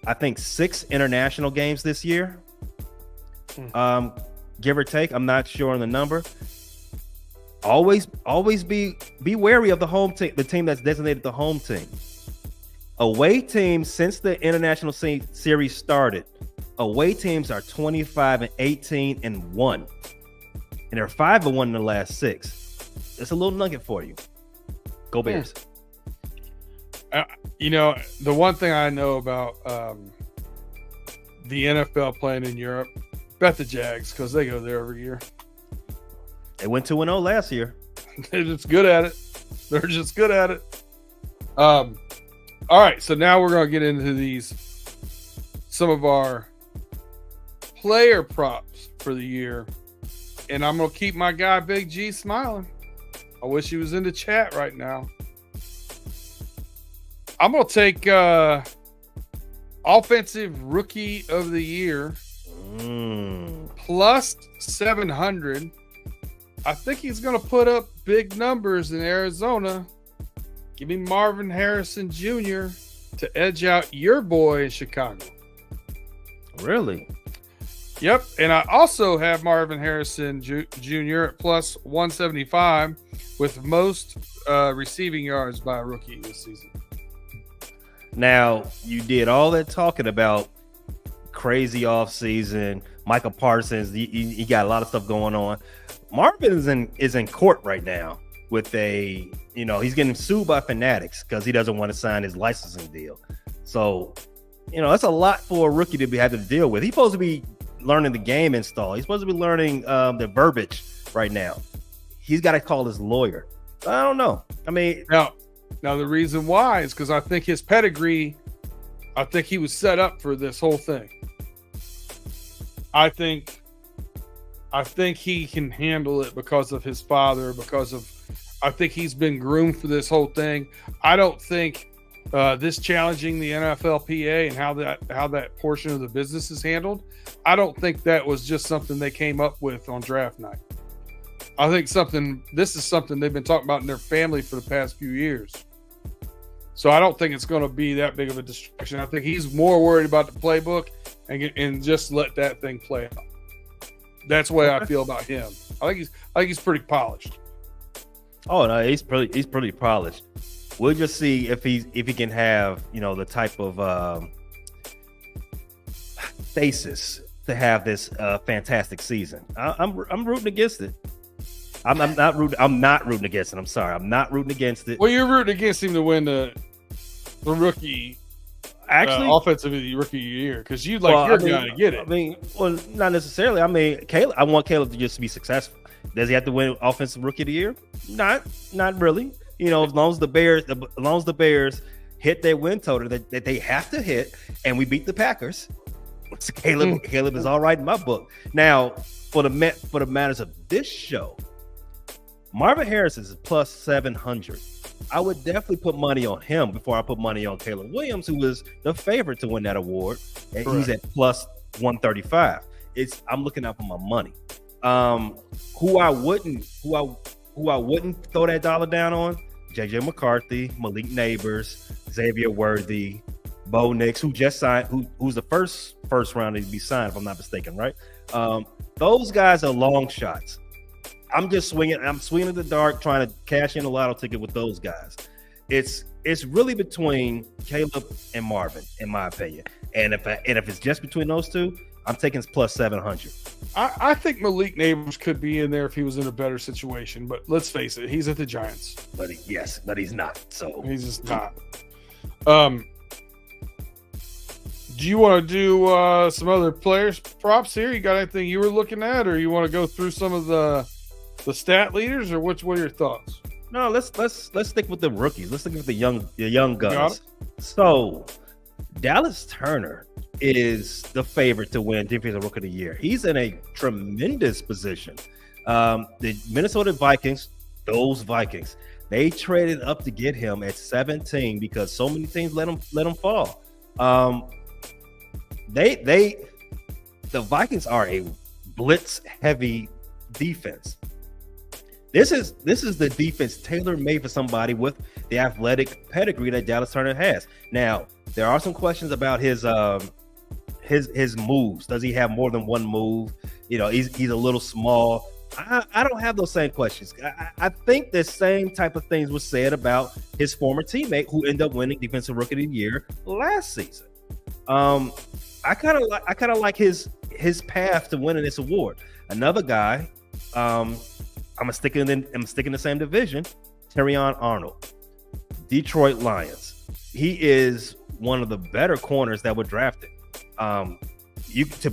I think, 6 international games this year. Give or take. I'm not sure on the number. Always be wary of the home team, the team that's designated the home team. Away teams, since the international series started, away teams are 25-18-1, and they're 5-1 in the last 6. It's a little nugget for you. Go Bears. The one thing I know about the NFL playing in Europe, bet the Jags, because they go there every year. They went 2-0 last year. They're just good at it. All right, so now we're going to get into some of our player props for the year. And I'm going to keep my guy Big G smiling. I wish he was in the chat right now. I'm going to take Offensive Rookie of the Year plus 700. I think he's going to put up big numbers in Arizona. Give me Marvin Harrison Jr. to edge out your boy in Chicago. Really? Yep. And I also have Marvin Harrison Jr. at plus 175 with most receiving yards by a rookie this season. Now, you did all that talking about crazy offseason. Micah Parsons, he got a lot of stuff going on. Marvin is in court right now with he's getting sued by Fanatics because he doesn't want to sign his licensing deal. So, that's a lot for a rookie to have to deal with. He's supposed to be learning the game install. He's supposed to be learning the verbiage right now. He's got to call his lawyer. I don't know. I mean, now the reason why is because I think his pedigree, I think he was set up for this whole thing. I think he can handle it because of his father, I think he's been groomed for this whole thing. I don't think this challenging the NFLPA and how that portion of the business is handled, I don't think that was just something they came up with on draft night. I think this is something they've been talking about in their family for the past few years. So I don't think it's going to be that big of a distraction. I think he's more worried about the playbook and just let that thing play out. That's the way I feel about him. I think he's pretty polished. Oh no, he's pretty polished. We'll just see if he can have the type of basis to have this fantastic season. I'm rooting against it. I'm not rooting against it. I'm sorry. I'm not rooting against it. Well, you're rooting against him to win the rookie, offensive rookie of the year because you'd like your guy to get it. I mean, well, not necessarily. I mean, I want Caleb to just be successful. Does he have to win offensive rookie of the year? Not really. As long as the Bears hit their win total that they have to hit, and we beat the Packers, Caleb is all right in my book. Now, for the matters of this show, Marvin Harrison is plus 700. I would definitely put money on him before I put money on Caleb Williams, who was the favorite to win that award. And he's at plus 135. I'm looking out for my money. Who I wouldn't throw that dollar down on? JJ McCarthy, Malik Neighbors, Xavier Worthy, Bo Nix, who just signed, who's the first round to be signed, if I'm not mistaken, right? Those guys are long shots. I'm swinging in the dark, trying to cash in a lotto ticket with those guys. It's really between Caleb and Marvin, in my opinion. And if it's just between those two, I'm taking plus 700. I think Malik Neighbors could be in there if he was in a better situation, but let's face it, he's at the Giants. But he's not. So he's just not. Do you want to do some other players props here? You got anything you were looking at, or you want to go through some of the stat leaders, or what are your thoughts? No, let's stick with the rookies. Let's stick with the young guns. So Dallas Turner is the favorite to win Defensive Rookie of the Year. He's in a tremendous position. The Minnesota Vikings, they traded up to get him at 17 because so many teams let him fall. The Vikings are a blitz heavy defense. This is the defense tailor-made for somebody with the athletic pedigree that Dallas Turner has. Now, there are some questions about his moves. Does he have more than one move? He's a little small. I don't have those same questions. I think the same type of things were said about his former teammate who ended up winning Defensive Rookie of the Year last season. I kind of like his path to winning this award. Another guy, I'm sticking in the same division. Herriott Arnold, Detroit Lions. He is one of the better corners that were drafted. To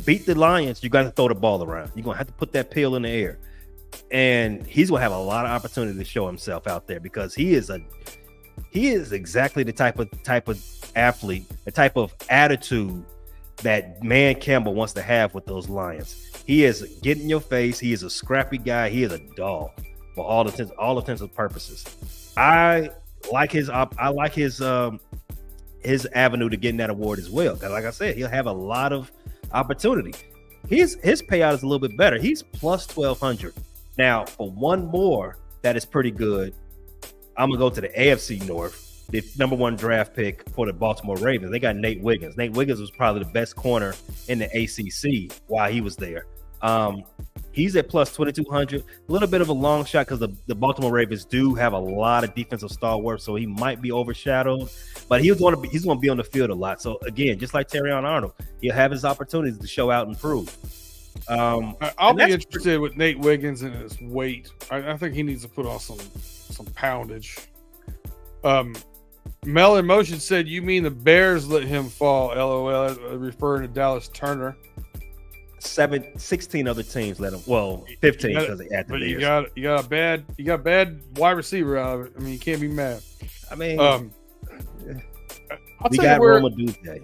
beat the Lions, you got to throw the ball around. You're gonna have to put that pill in the air, and he's gonna have a lot of opportunity to show himself out there because he is exactly the type of athlete, the type of attitude that Man Campbell wants to have with those Lions. He is get in your face. He is a scrappy guy. He is a dog for all intents and purposes. I like his avenue to getting that award as well. Because like I said, he'll have a lot of opportunity. His payout is a little bit better. He's plus 1,200. Now, for one more, that is pretty good. I'm gonna go to the AFC North. The number one draft pick for the Baltimore Ravens. They got Nate Wiggins. Nate Wiggins was probably the best corner in the ACC while he was there. He's at plus 2,200. A little bit of a long shot because the Baltimore Ravens do have a lot of defensive stalwarts, so he might be overshadowed. But he's going to be on the field a lot. So again, just like Herriott Arnold, he'll have his opportunities to show out and prove. I'll be interested with Nate Wiggins and his weight. I think he needs to put on some poundage. Mel in Motion said, "You mean the Bears let him fall?" LOL, referring to Dallas Turner. 16 other teams let him. Well, 15 because they added the Bears. You got a bad wide receiver out of it. I mean, you can't be mad. I mean, we got Roma Tuesday.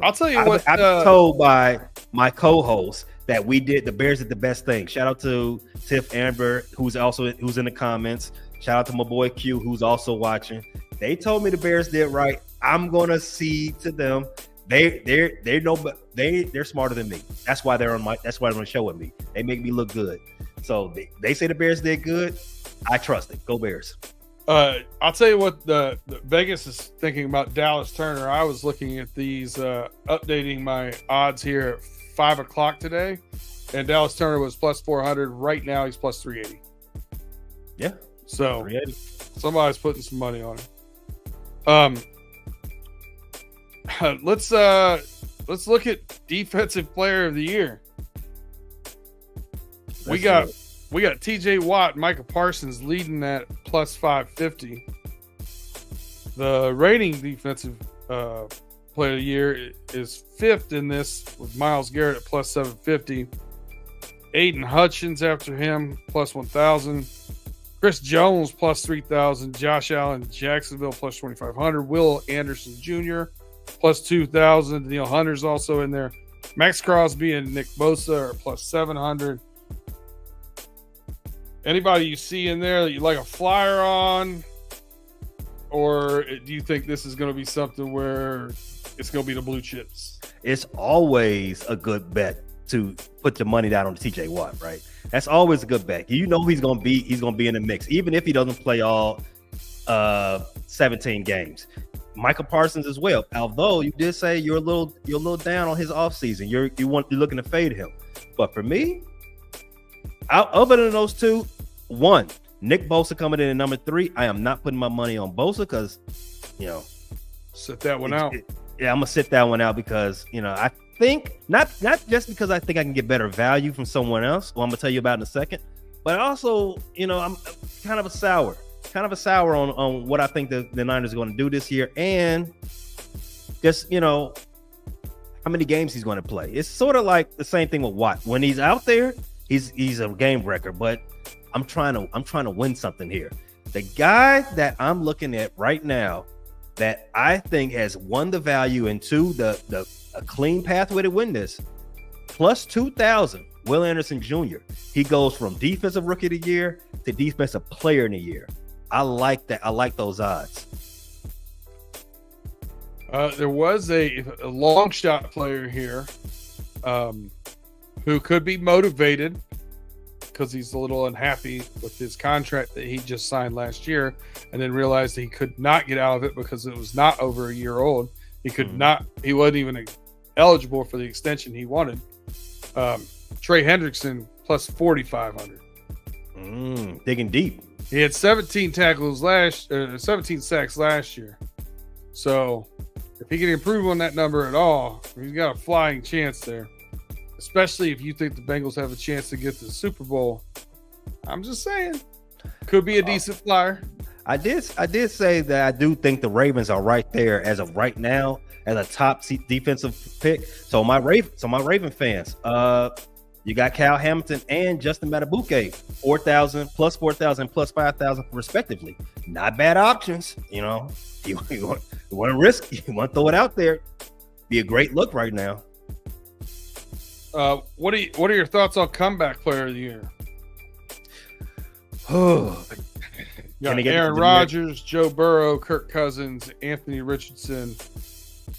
I'll tell you what. I'm told by my co-host that the Bears did the best thing. Shout out to Tiff Amber, who's in the comments. Shout out to my boy Q, who's also watching. They told me the Bears did right. I'm gonna cede to them. They're smarter than me. That's why they're on the show with me. They make me look good. So they say the Bears did good. I trust it. Go Bears. I'll tell you what the Vegas is thinking about Dallas Turner. I was looking at these, updating my odds here at 5:00 today, and Dallas Turner was plus 400. Right now, he's plus 380. Yeah. So 380. Somebody's putting some money on it. Let's look at Defensive Player of the Year. We got TJ Watt and Micah Parsons leading that plus 550. The rating Defensive Player of the Year is fifth in this with Myles Garrett at plus 750. Aiden Hutchins after him plus 1,000. Chris Jones plus 3,000. Josh Allen Jacksonville plus 2,500. Will Anderson Jr. plus 2,000. Danielle Hunter's also in there. Max Crosby and Nick Bosa are plus 700. Anybody you see in there that you like a flyer on? Or do you think this is going to be something where it's going to be the blue chips? It's always a good bet to put your money down on TJ Watt, right? That's always a good bet. You know he's going to be in the mix, even if he doesn't play all 17 games. Michael Parsons as well. Although you did say you're a little down on his offseason. You're looking to fade him. But for me, other than those two, one, Nick Bosa coming in at number 3. I am not putting my money on Bosa because, sit that one out. I'm gonna sit that one out because I think not just because I think I can get better value from someone else, who I'm gonna tell you about in a second, but also I'm kind of a sour on what I think the Niners are going to do this year, and just how many games he's going to play. It's sort of like the same thing with Watt. When he's out there, he's a game wrecker, but I'm trying to win something here. The guy that I'm looking at right now that I think has won the value into a clean pathway to win this, plus 2,000, Will Anderson Jr. He goes from defensive rookie of the year to defensive player in the year. I like that. I like those odds. There was a long shot player here who could be motivated because he's a little unhappy with his contract that he just signed last year, and then realized he could not get out of it because it was not over a year old. He could not. He wasn't even eligible for the extension he wanted. Trey Hendrickson plus 4,500. Digging deep. He had 17 sacks last year. So if he can improve on that number at all, he's got a flying chance there. Especially if you think the Bengals have a chance to get to the Super Bowl. I'm just saying, could be a decent flyer. I did say that I do think the Ravens are right there as of right now as a top defensive pick. So my Raven fans, you got Cal Hamilton and Justin Matabuke, 4,000 plus 4,000 plus 5,000 respectively. Not bad options. You want to risk, you want to throw it out there. Be a great look right now. What are your thoughts on comeback player of the year? Aaron Rodgers, Joe Burrow, Kirk Cousins, Anthony Richardson,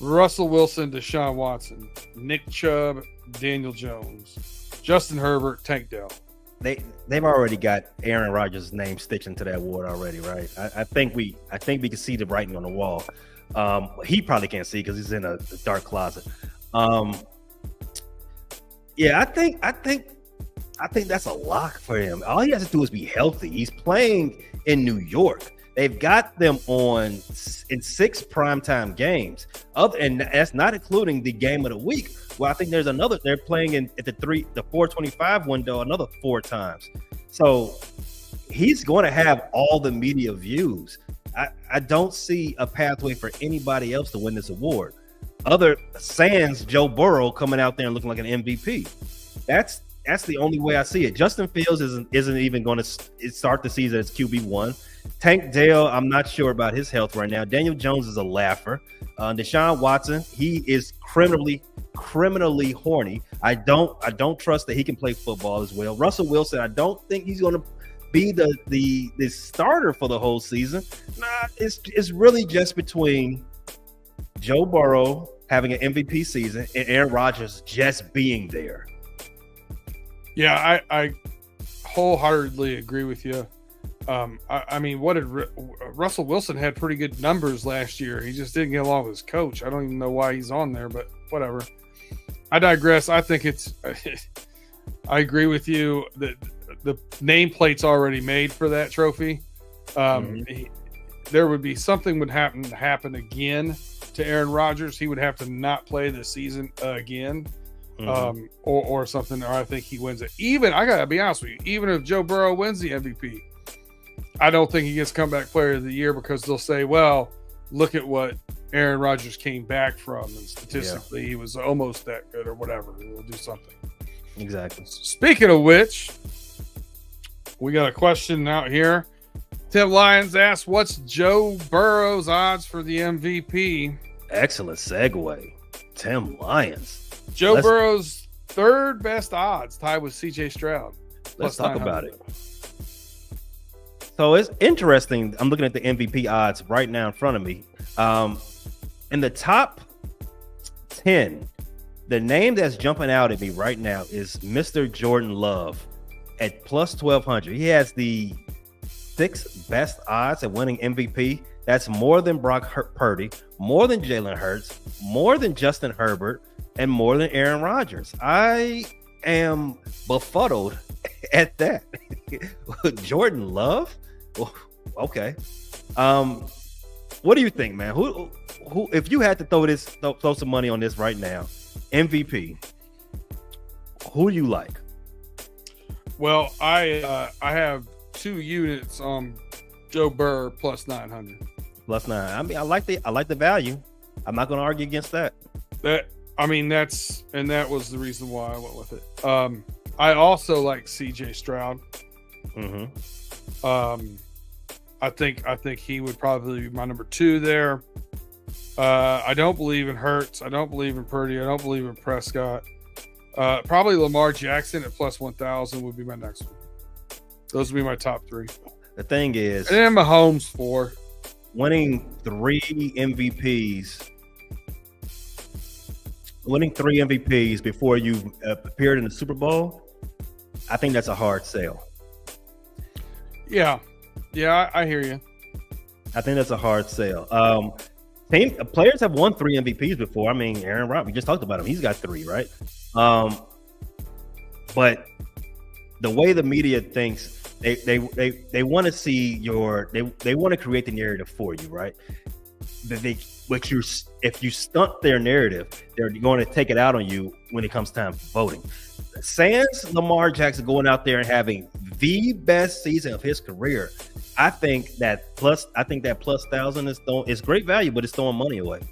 Russell Wilson, Deshaun Watson, Nick Chubb, Daniel Jones, Justin Herbert, Tank Dell. They've already got Aaron Rodgers' name stitched into that award already, right? I think we can see the writing on the wall. He probably can't see because he's in a dark closet. Yeah, I think that's a lock for him. All he has to do is be healthy. He's playing in New York. They've got them in 6 primetime games, and that's not including the game of the week. Well, I think there's another. They're playing at the 425 window another 4 times. So he's going to have all the media views. I don't see a pathway for anybody else to win this award. Other sans Joe Burrow coming out there and looking like an MVP. That's the only way I see it. Justin Fields isn't even going to start the season as QB1. Tank Dell, I'm not sure about his health right now. Daniel Jones is a laugher. Deshaun Watson, he is criminally horny. I don't trust that he can play football as well. Russell Wilson, I don't think he's going to be the starter for the whole season. Nah, it's really just between Joe Burrow having an MVP season and Aaron Rodgers just being there. Yeah, I wholeheartedly agree with you. I mean, what did Russell Wilson had pretty good numbers last year. He just didn't get along with his coach. I don't even know why he's on there, but whatever. I digress. I think I agree with you that the nameplate's already made for that trophy. There would be something would happen again to Aaron Rodgers. He would have to not play the season again. Or something, or I think he wins it. Even, I gotta be honest with you, even if Joe Burrow wins the MVP, I don't think he gets comeback player of the year because they'll say, well, look at what Aaron Rodgers came back from, and statistically he was almost that good or whatever. We'll do something. Exactly. Speaking of which, we got a question out here. Tim Lyons asks, what's Joe Burrow's odds for the MVP? Excellent segue. Tim Lyons. Joe Burrow's third best odds, tied with CJ Stroud. Let's talk about it. So it's interesting. I'm looking at the MVP odds right now in front of me. In the top 10, the name that's jumping out at me right now is Mr. Jordan Love at plus 1,200. He has the 6th best odds at winning MVP. That's more than Purdy, more than Jalen Hurts, more than Justin Herbert, and more than Aaron Rodgers. I am befuddled at that. Jordan Love? Okay. What do you think, man? Who if you had to throw some money on this right now, MVP, who do you like? Well, I have 2 units on Joe Burrow plus 900. Plus 9. I mean, I like the value. I'm not going to argue against that. That was the reason why I went with it. I also like CJ Stroud. Mm-hmm. I think he would probably be my number 2 there. I don't believe in Hurts. I don't believe in Purdy. I don't believe in Prescott. Probably Lamar Jackson at plus 1,000 would be my next one. Those would be my top 3. The thing is, and then Mahomes 4. Winning 3 MVPs before you appeared in the Super Bowl, I think that's a hard sell. Yeah, I hear you. I think that's a hard sell. Players have won 3 MVPs before. I mean, Aaron Rodgers, we just talked about him. He's got 3, right? But the way the media thinks, they want to see they want to create the narrative for you, right? If you stunt their narrative, they're going to take it out on you when it comes time for voting. Sans Lamar Jackson going out there and having the best season of his career, I think that plus 1,000 is great value, but it's throwing money away.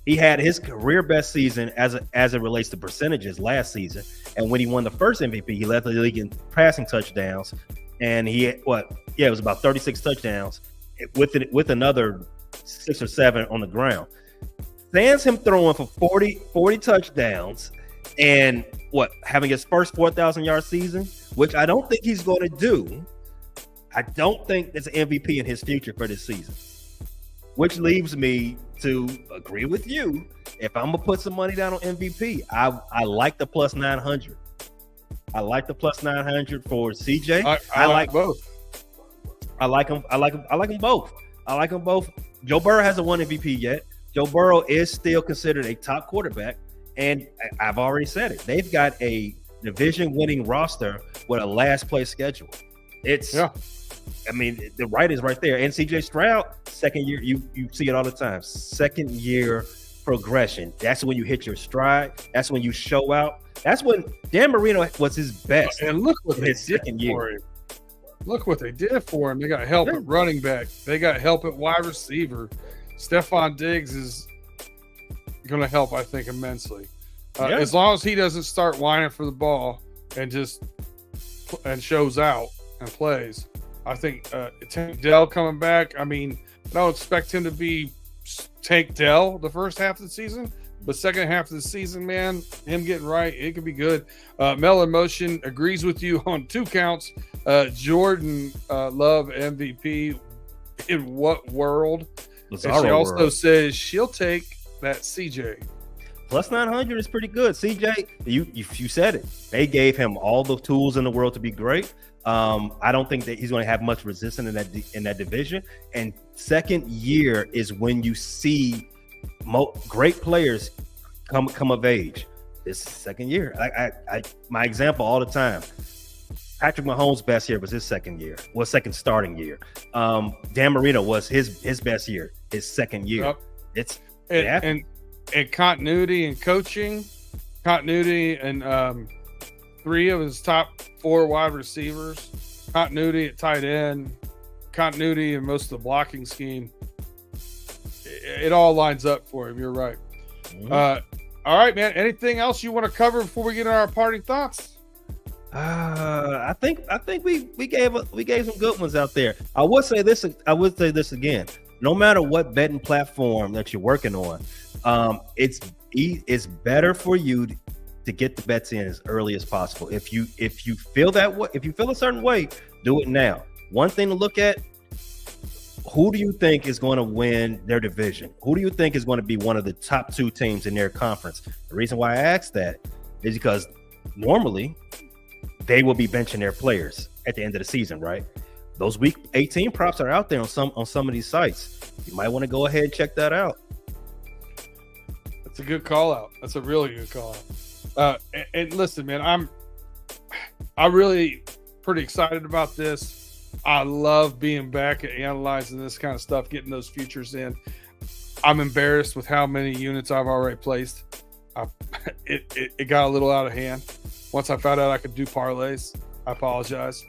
He had his career best season as it relates to percentages last season, and when he won the first MVP, he led the league in passing touchdowns, and it was about 36 touchdowns with another 6 or 7 on the ground. Sans him throwing for 40 touchdowns and having his first 4,000-yard season, which I don't think he's going to do. I don't think there's an MVP in his future for this season, which leaves me to agree with you. If I'm going to put some money down on MVP, I like the plus 900. I like the plus 900 for CJ. I like both. I like them both. I like them both. Joe Burrow hasn't won MVP yet. Joe Burrow is still considered a top quarterback, and I've already said it. They've got a division-winning roster with a last-place schedule. I mean, the right is right there. And CJ Stroud, second year, you see it all the time. Second year progression. That's when you hit your stride. That's when you show out. That's when Dan Marino was his best. And look what his second year. Look what they did for him. They got help at running back. They got help at wide receiver. Stephon Diggs is going to help, I think, immensely. As long as he doesn't start whining for the ball and shows out and plays. I think Tank Dell coming back. I mean, I don't expect him to be Tank Dell the first half of the season, but second half of the season, man, him getting right, it could be good. Mel in Motion agrees with you on 2 counts. Jordan Love MVP. In what world? And she also says she'll take that CJ. Plus 900 is pretty good. CJ, you said it. They gave him all the tools in the world to be great. I don't think that he's going to have much resistance in that division. And second year is when you see great players come of age. This second year. My example all the time. Patrick Mahomes' best year was his second starting year. Dan Marino was his best year, his second year. Yep. And continuity in coaching, continuity and 3 of his top 4 wide receivers, continuity at tight end, continuity in most of the blocking scheme. It all lines up for him. You're right. Mm-hmm. All right, man. Anything else you want to cover before we get into our parting thoughts? I think we gave some good ones out there. I would say this again. No matter what betting platform that you're working on, it's better for you to get the bets in as early as possible. If you feel that way, if you feel a certain way, do it now. One thing to look at: who do you think is going to win their division? Who do you think is going to be one of the top 2 teams in their conference? The reason why I asked that is because normally they will be benching their players at the end of the season, right? those week 18 props are out there on some of these sites. You might want to go ahead and check that out. That's a good call out. That's a really good call out. And listen, man, I'm really pretty excited about this. I love being back and analyzing this kind of stuff, getting those futures in. I'm embarrassed with how many units I've already placed. It got a little out of hand. Once I found out I could do parlays, I apologize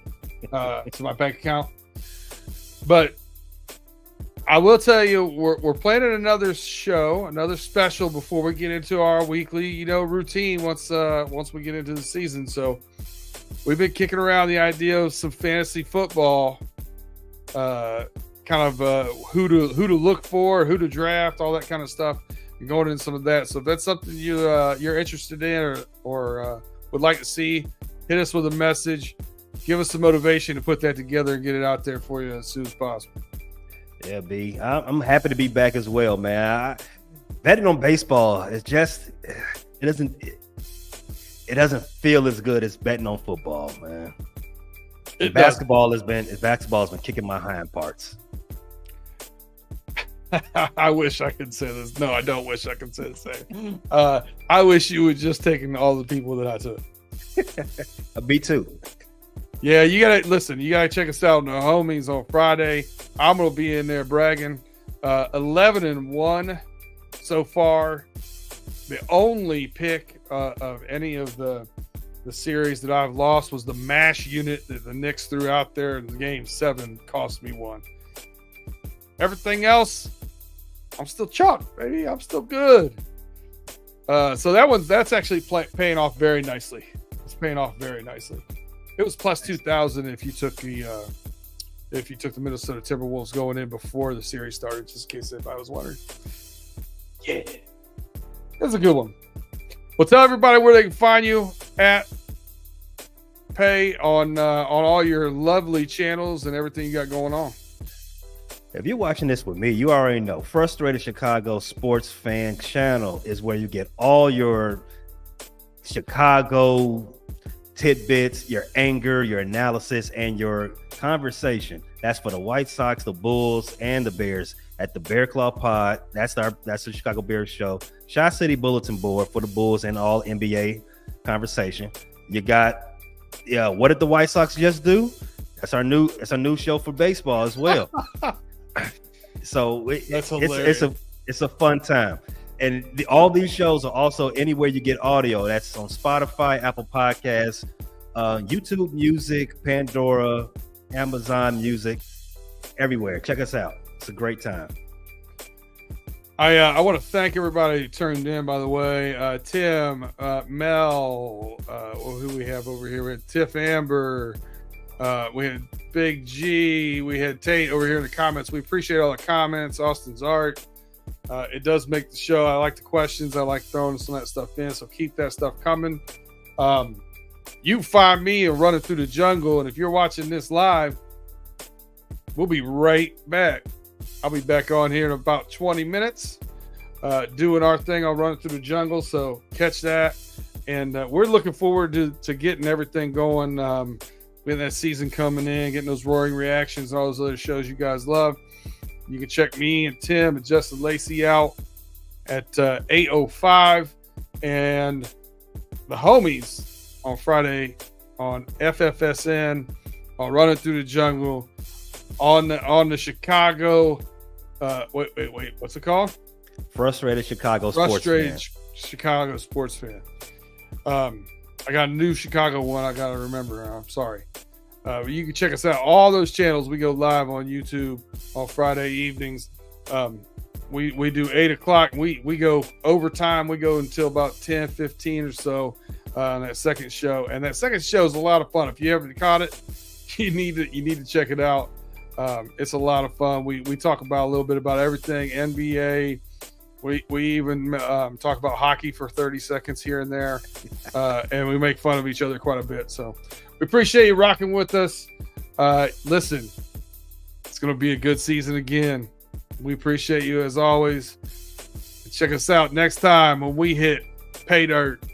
to my bank account. But I will tell you, we're planning another show, another special before we get into our weekly, routine once we get into the season. So we've been kicking around the idea of some fantasy football, kind of who to look for, who to draft, all that kind of stuff. You're going into some of that. So if that's something you're interested in or would like to see, hit us with a message. Give us some motivation to put that together and get it out there for you as soon as possible. Yeah, B. I'm happy to be back as well, man. Betting on baseball is just it doesn't feel as good as betting on football, man. Basketball has been kicking my hind parts. I wish I could say this. No, I don't wish I could say the same. I wish you would just taken all the people that I took. Me too. Yeah, you gotta check us out on the homies on Friday. I'm gonna be in there bragging. 11-1 so far. The only pick of any of the series that I've lost was the MASH unit that the Knicks threw out there in the game 7 cost me 1. Everything else, I'm still chalk, baby. I'm still good. So that's actually paying off very nicely. It's paying off very nicely. It was plus 2,000 if you took the Minnesota Timberwolves going in before the series started, just in case if I was wondering. Yeah, that's a good one. Well, tell everybody where they can find you at Pay on all your lovely channels and everything you got going on. If you're watching this with me, you already know Frustrated Chicago Sports Fan Channel is where you get all your Chicago tidbits, your anger, your analysis, and your conversation. That's for the White Sox, the Bulls, and the Bears at the Bear Claw Pod. That's the Chicago Bears show. Shot City Bulletin Board for the Bulls and all NBA conversation. You got, what did the White Sox just do? That's our new show for baseball as well. So that's hilarious. It's a fun time. And all these shows are also anywhere you get audio. That's on Spotify, Apple Podcasts, YouTube Music, Pandora, Amazon Music, everywhere. Check us out. It's a great time. I want to thank everybody who turned in, by the way. Tim, Mel, who we have over here? We had Tiff Amber. We had Big G. We had Tate over here in the comments. We appreciate all the comments. Austin's art. It does make the show. I like the questions. I like throwing some of that stuff in. So keep that stuff coming. You find me and Running Through the Jungle. And if you're watching this live, we'll be right back. I'll be back on here in about 20 minutes doing our thing on Running Through the Jungle. So catch that. And we're looking forward to getting everything going. With that season coming in, getting those roaring reactions and all those other shows you guys love. You can check me and Tim and Justin Lacey out at 8:05, and the homies on Friday on FFSN on Running Through the Jungle on the Chicago. Wait, what's it called? Frustrated Chicago Sports Fan. I got a new Chicago one I got to remember. I'm sorry. You can check us out. All those channels. We go live on YouTube on Friday evenings. We do 8 o'clock. We go overtime. We go until about 10:15 or so on that second show. And that second show is a lot of fun. If you haven't caught it, you need to check it out. It's a lot of fun. We talk about a little bit about everything NBA. We even talk about hockey for 30 seconds here and there, and we make fun of each other quite a bit. So we appreciate you rocking with us. Listen, it's going to be a good season again. We appreciate you as always. Check us out next time when we hit Pay Dirt.